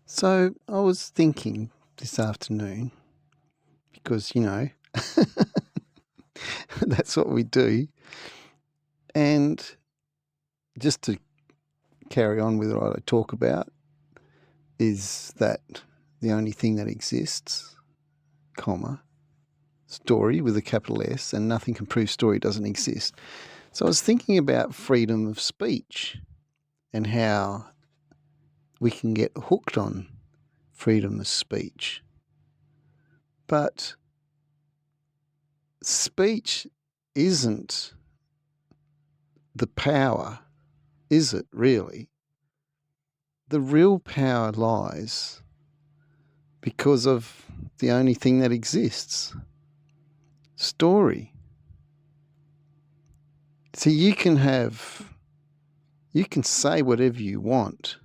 So I was thinking this afternoon, because, that's what we do. And just to carry on with what I talk about is that the only thing that exists, story with a capital S, and nothing can prove story doesn't exist. So I was thinking about freedom of speech and how we can get hooked on freedom of speech. But speech isn't the power, is it really? The real power lies because of the only thing that exists, story. So you can say whatever you want,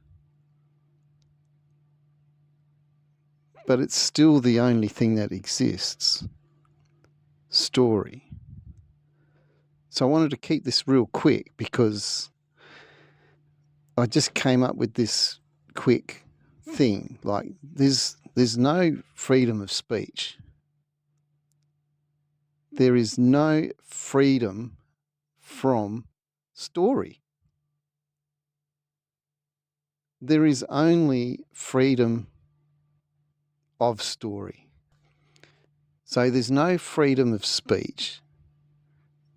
but it's still the only thing that exists, story. So I wanted to keep this real quick because I just came up with this quick thing. Like there's no freedom of speech. There is no freedom from story. There is only freedom of story. So there's no freedom of speech.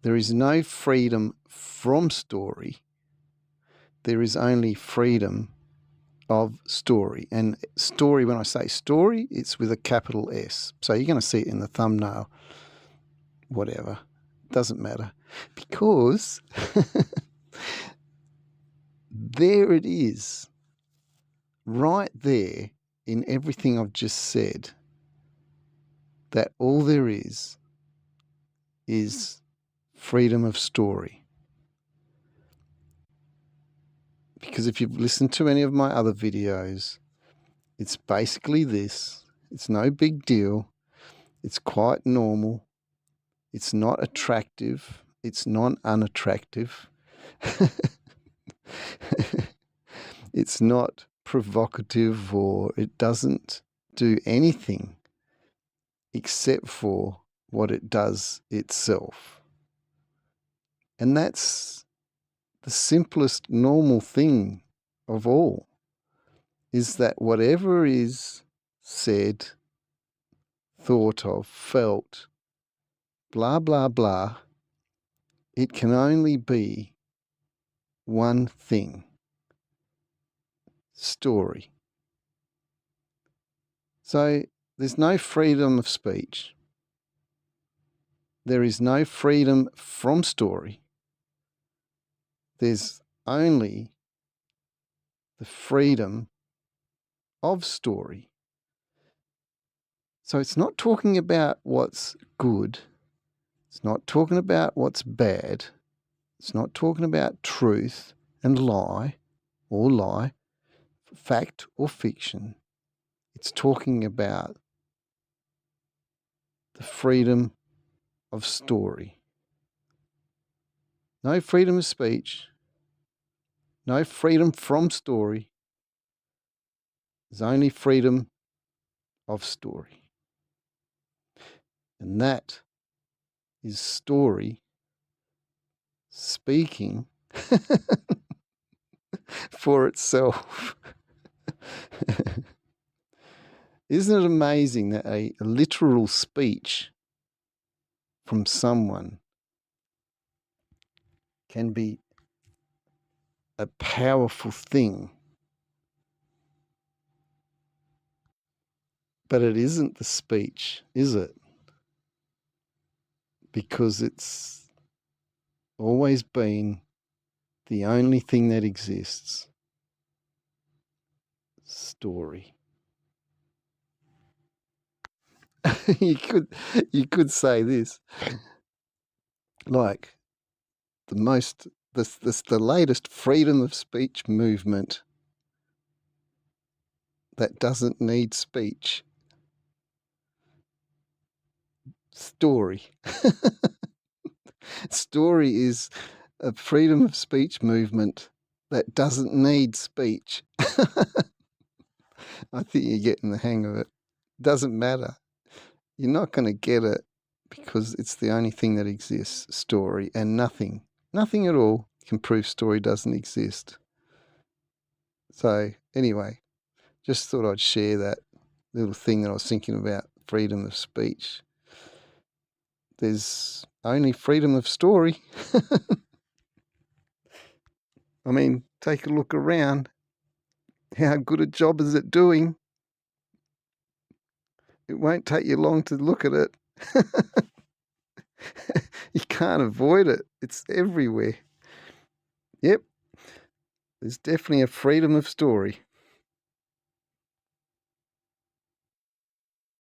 There is no freedom from story. There is only freedom of story. And story, when I say story, it's with a capital S. So you're going to see it in the thumbnail, whatever. Doesn't matter. Because there it is, right there in everything I've just said, that all there is freedom of story. Because if you've listened to any of my other videos, it's basically this. It's no big deal. It's quite normal. It's not attractive. It's not unattractive. It's not provocative, or it doesn't do anything except for what it does itself. And that's the simplest normal thing of all, is that whatever is said, thought of, felt, blah, blah, blah, it can only be one thing: story. So there's no freedom of speech. There is no freedom from story. There's only the freedom of story. So it's not talking about what's good. It's not talking about what's bad. It's not talking about truth and lie, or lie, fact or fiction. It's talking about the freedom of story. No freedom of speech, no freedom from story. There's only freedom of story. And that is story speaking for itself. Isn't it amazing that a literal speech from someone can be a powerful thing? But it isn't the speech, is it? Because it's always been the only thing that exists: story. you could say this, like the latest freedom of speech movement that doesn't need speech. Story. Story is a freedom of speech movement that doesn't need speech. I think you're getting the hang of it. Doesn't matter. You're not going to get it because it's the only thing that exists, story, and nothing at all can prove story doesn't exist. So anyway, just thought I'd share that little thing that I was thinking about, freedom of speech. There's only freedom of story. I mean, take a look around. How good a job is it doing? It won't take you long to look at it. You can't avoid it. It's everywhere. Yep, there's definitely a freedom of story.